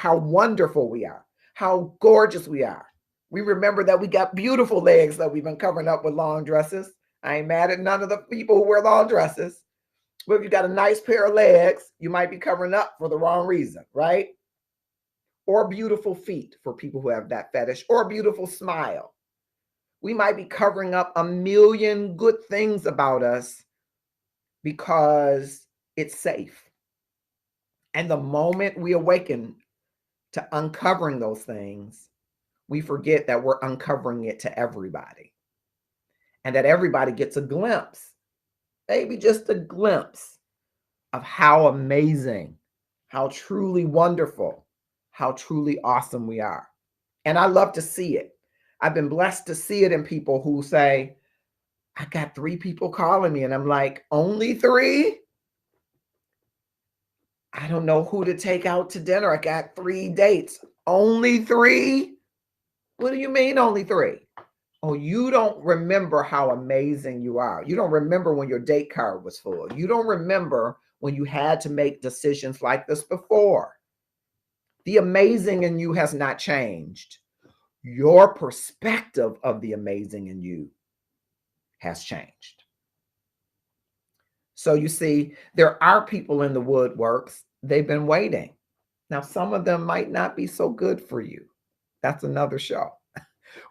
wonderful we are, how gorgeous we are. We remember that we got beautiful legs that we've been covering up with long dresses. I ain't mad at none of the people who wear long dresses. But if you got a nice pair of legs, you might be covering up for the wrong reason, right? Or beautiful feet for people who have that fetish, or a beautiful smile. We might be covering up a million good things about us because it's safe. And the moment we awaken to uncovering those things, we forget that we're uncovering it to everybody, and that everybody gets a glimpse, maybe just a glimpse, of how amazing, how truly wonderful, how truly awesome we are. And I love to see it. I've been blessed to see it in people who say, I got 3 people calling me, and I'm like, only 3? I don't know who to take out to dinner. I got 3 dates. Only 3? What do you mean only 3? Oh, you don't remember how amazing you are. You don't remember when your date card was full. You don't remember when you had to make decisions like this before. The amazing in you has not changed. Your perspective of the amazing in you has changed. So you see, there are people in the woodworks. They've been waiting. Now, some of them might not be so good for you. That's another show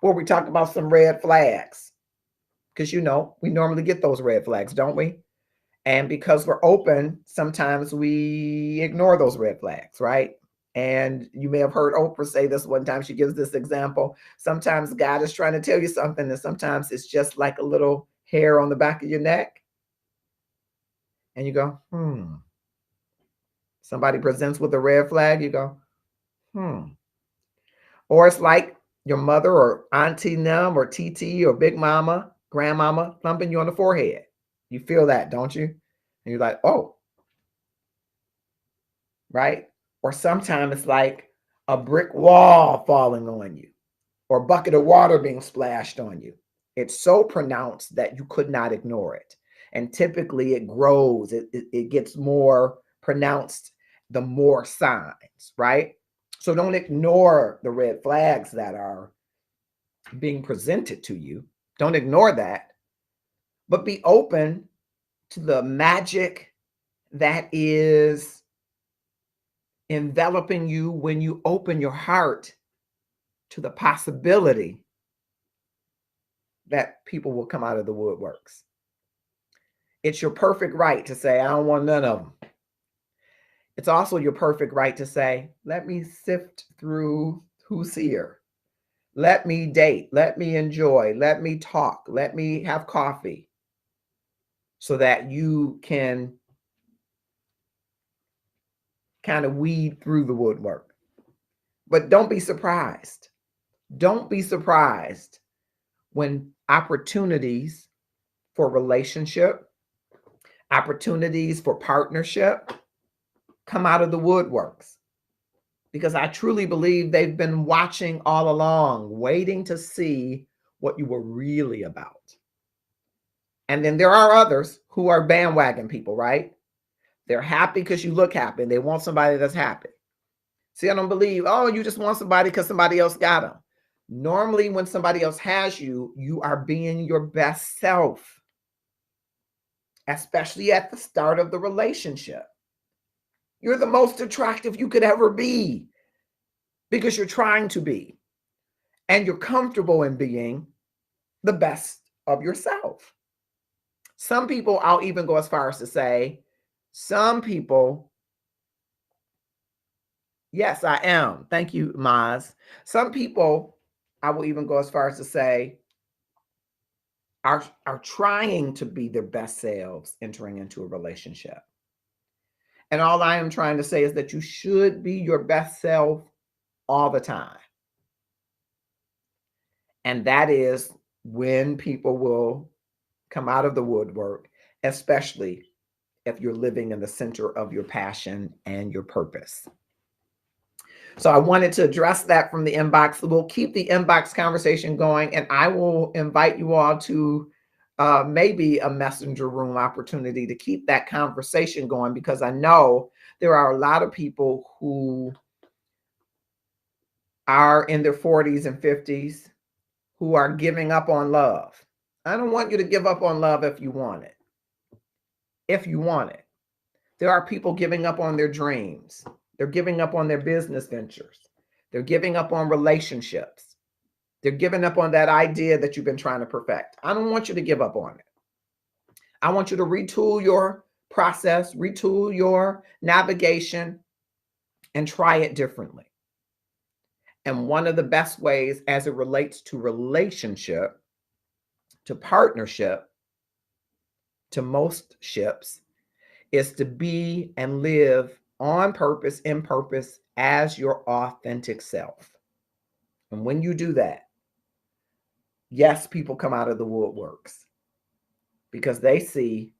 where we talk about some red flags, because, you know, we normally get those red flags, don't we? And because we're open, sometimes we ignore those red flags, right? And you may have heard Oprah say this one time. She gives this example. Sometimes God is trying to tell you something, and sometimes it's just like a little hair on the back of your neck. And you go, Somebody presents with a red flag, you go, Or it's like your mother or auntie Num or TT or big mama, grandmama thumping you on the forehead. You feel that, don't you? And you're like, oh, right? Or sometimes it's like a brick wall falling on you, or a bucket of water being splashed on you. It's so pronounced that you could not ignore it. And typically it grows, it gets more pronounced the more signs, right? So don't ignore the red flags that are being presented to you. Don't ignore that, but be open to the magic that is enveloping you when you open your heart to the possibility that people will come out of the woodworks. It's your perfect right to say, I don't want none of them. It's also your perfect right to say, let me sift through who's here. Let me date. Let me enjoy. Let me talk. Let me have coffee, so that you can kind of weed through the woodwork. But don't be surprised. Don't be surprised when opportunities for relationship, opportunities for partnership come out of the woodworks, because I truly believe they've been watching all along, waiting to see what you were really about. And then there are others who are bandwagon people, right? They're happy because you look happy and they want somebody that's happy. See, I don't believe, oh, you just want somebody because somebody else got them. Normally, when somebody else has you, you are being your best self, especially at the start of the relationship. You're the most attractive you could ever be because you're trying to be, and you're comfortable in being the best of yourself. Some people, I'll even go as far as to say, some people, yes, I am. Thank you, Maz. Some people, I will even go as far as to say, are trying to be their best selves entering into a relationship. And all I am trying to say is that you should be your best self all the time. And that is when people will come out of the woodwork, especially if you're living in the center of your passion and your purpose. So I wanted to address that from the inbox. We'll keep the inbox conversation going, and I will invite you all to maybe a messenger room opportunity to keep that conversation going, because I know there are a lot of people who are in their 40s and 50s who are giving up on love. I don't want you to give up on love if you want it. If you want it. There are people giving up on their dreams. They're giving up on their business ventures. They're giving up on relationships. They're giving up on that idea that you've been trying to perfect. I don't want you to give up on it. I want you to retool your process, retool your navigation, and try it differently. And one of the best ways as it relates to relationship, to partnership, to most ships, is to be and live on purpose, in purpose, as your authentic self. And when you do that, yes, people come out of the woodworks because they see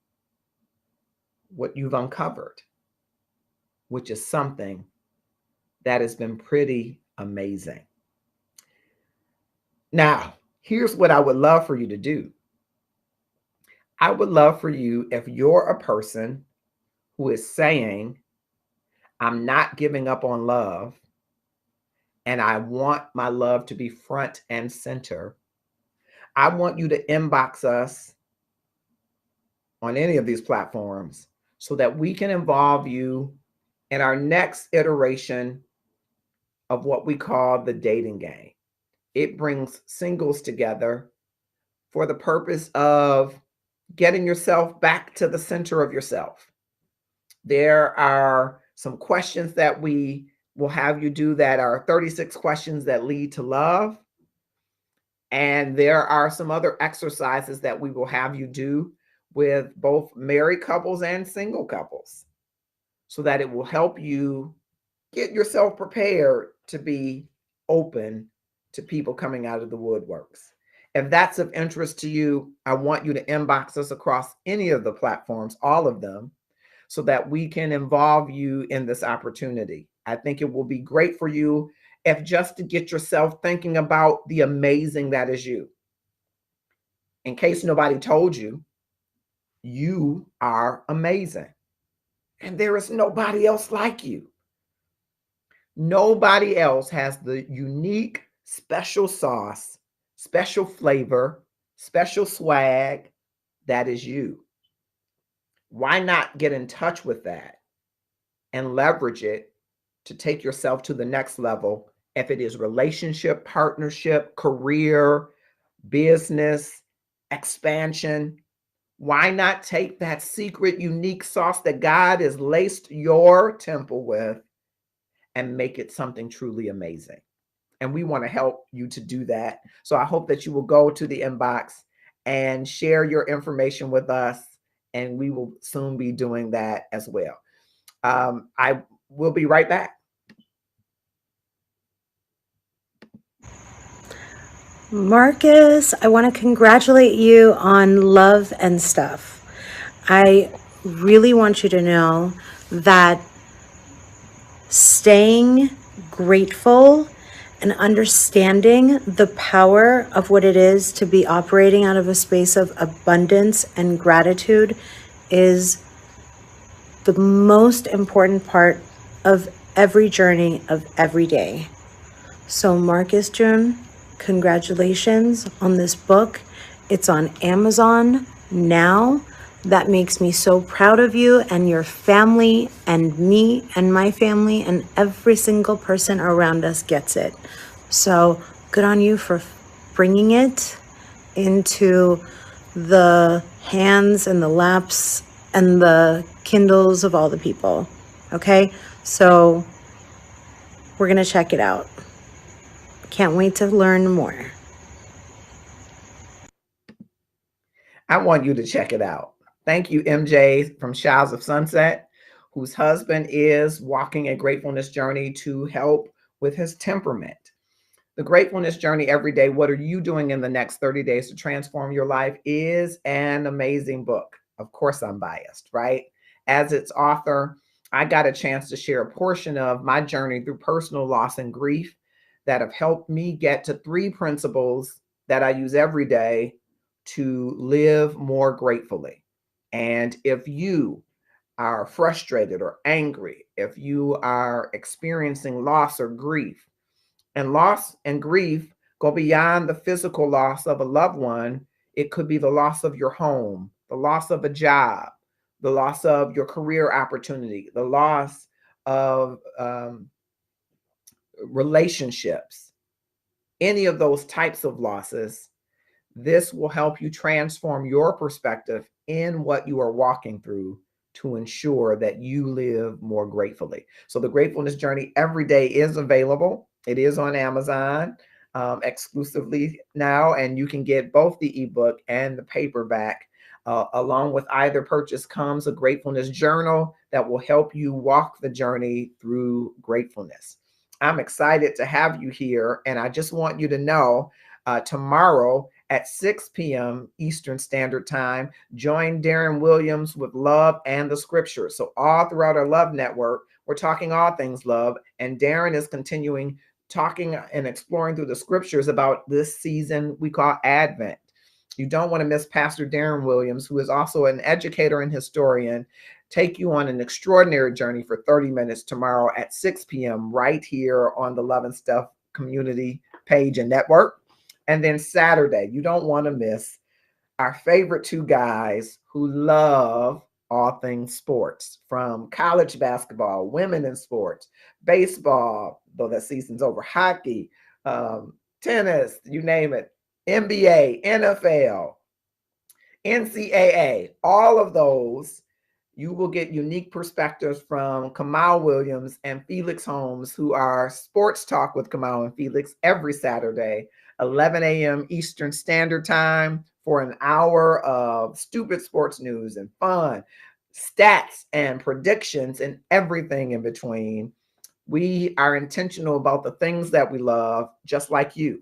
what you've uncovered, which is something that has been pretty amazing. Now, here's what I would love for you to do. I would love for you, if you're a person who is saying, I'm not giving up on love, and I want my love to be front and center, I want you to inbox us on any of these platforms so that we can involve you in our next iteration of what we call the dating game. It brings singles together for the purpose of getting yourself back to the center of yourself. There are some questions that we will have you do that are 36 questions that lead to love. And there are some other exercises that we will have you do with both married couples and single couples, so that it will help you get yourself prepared to be open to people coming out of the woodworks. If that's of interest to you, I want you to inbox us across any of the platforms, all of them, so that we can involve you in this opportunity. I think it will be great for you if just to get yourself thinking about the amazing that is you. In case nobody told you, you are amazing. And there is nobody else like you. Nobody else has the unique, special sauce, special flavor, special swag that is you. Why not get in touch with that and leverage it to take yourself to the next level? If it is relationship, partnership, career, business, expansion, why not take that secret, unique sauce that God has laced your temple with and make it something truly amazing? And we want to help you to do that. So I hope that you will go to the inbox and share your information with us, and we will soon be doing that as well. I will be right back. Marcus, I want to congratulate you on Love and Stuff. I really want you to know that staying grateful and understanding the power of what it is to be operating out of a space of abundance and gratitude is the most important part of every journey of every day. So Marcus June, congratulations on this book. It's on Amazon now. That makes me so proud of you and your family and me and my family, and every single person around us gets it. So good on you for bringing it into the hands and the laps and the Kindles of all the people. Okay, so we're gonna check it out. Can't wait to learn more. I want you to check it out. Thank you, MJ from Shouts of Sunset, whose husband is walking a gratefulness journey to help with his temperament. The Gratefulness Journey Every Day, What Are You Doing in the Next 30 Days to Transform Your Life, is an amazing book. Of course, I'm biased, right? As its author, I got a chance to share a portion of my journey through personal loss and grief that have helped me get to 3 principles that I use every day to live more gratefully. And if you are frustrated or angry, if you are experiencing loss or grief, and loss and grief go beyond the physical loss of a loved one, it could be the loss of your home, the loss of a job, the loss of your career opportunity, the loss of relationships, any of those types of losses. This will help you transform your perspective in what you are walking through to ensure that you live more gratefully. So the Gratefulness Journey Every Day is available. It is on Amazon exclusively now, and you can get both the ebook and the paperback. Along with either purchase comes a gratefulness journal that will help you walk the journey through gratefulness. I'm excited to have you here, and I just want you to know tomorrow at 6 p.m. Eastern Standard Time, join Darren Williams with Love and the Scriptures. So all throughout our Love Network, we're talking all things love, and Darren is continuing talking and exploring through the scriptures about this season we call Advent. You don't want to miss Pastor Darren Williams, who is also an educator and historian, take you on an extraordinary journey for 30 minutes tomorrow at 6 p.m. right here on the Love and Stuff community page and network. And then Saturday, you don't want to miss our favorite 2 guys who love all things sports, from college basketball, women in sports, baseball, though that season's over, hockey, tennis, you name it, NBA, NFL, NCAA, all of those. You will get unique perspectives from Kamal Williams and Felix Holmes, who are Sports Talk with Kamal and Felix every Saturday, 11 a.m. Eastern Standard Time, for an hour of stupid sports news and fun, stats and predictions and everything in between. We are intentional about the things that we love, just like you.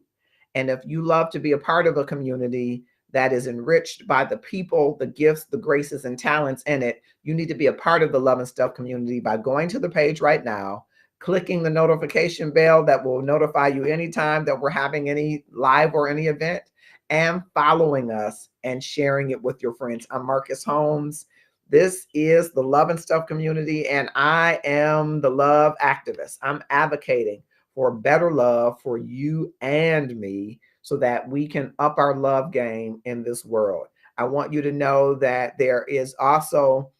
And if you love to be a part of a community that is enriched by the people, the gifts, the graces, and talents in it, you need to be a part of the Love and Stuff community by going to the page right now, clicking the notification bell that will notify you anytime that we're having any live or any event, and following us and sharing it with your friends. I'm Marcus Holmes. This is the Love and Stuff community, and I am the love activist. I'm advocating for better love for you and me, so that we can up our love game in this world. I want you to know that there is also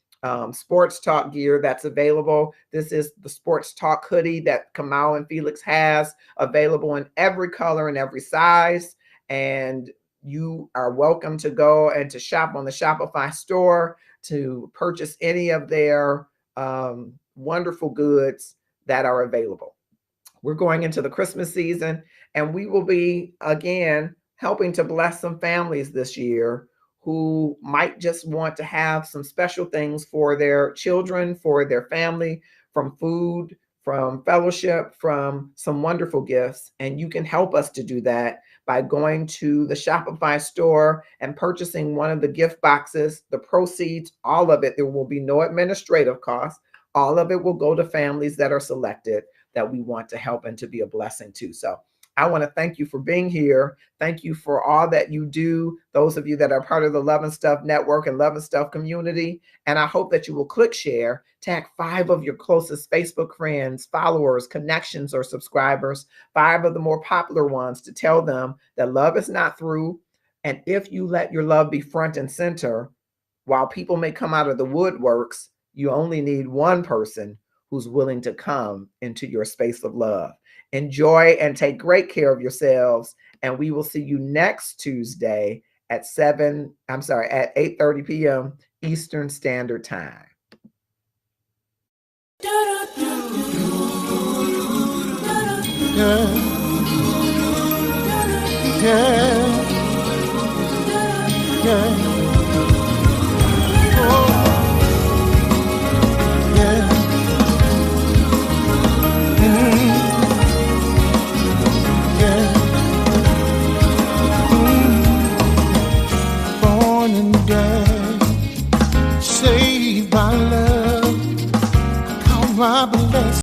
sports talk gear that's available. This is the Sports Talk hoodie that Kamal and Felix has, available in every color and every size. And you are welcome to go and to shop on the Shopify store to purchase any of their wonderful goods that are available. We're going into the Christmas season, and we will be, again, helping to bless some families this year who might just want to have some special things for their children, for their family, from food, from fellowship, from some wonderful gifts. And you can help us to do that by going to the Shopify store and purchasing one of the gift boxes. The proceeds, all of it, there will be no administrative costs. All of it will go to families that are selected that we want to help and to be a blessing to. So I want to thank you for being here. Thank you for all that you do, those of you that are part of the Love and Stuff Network and Love and Stuff community. And I hope that you will click share, tag 5 of your closest Facebook friends, followers, connections, or subscribers, 5 of the more popular ones, to tell them that love is not through. And if you let your love be front and center, while people may come out of the woodworks, you only need one person who's willing to come into your space of love. Enjoy and take great care of yourselves. And we will see you next Tuesday at 8:30 p.m. Eastern Standard Time. Yeah.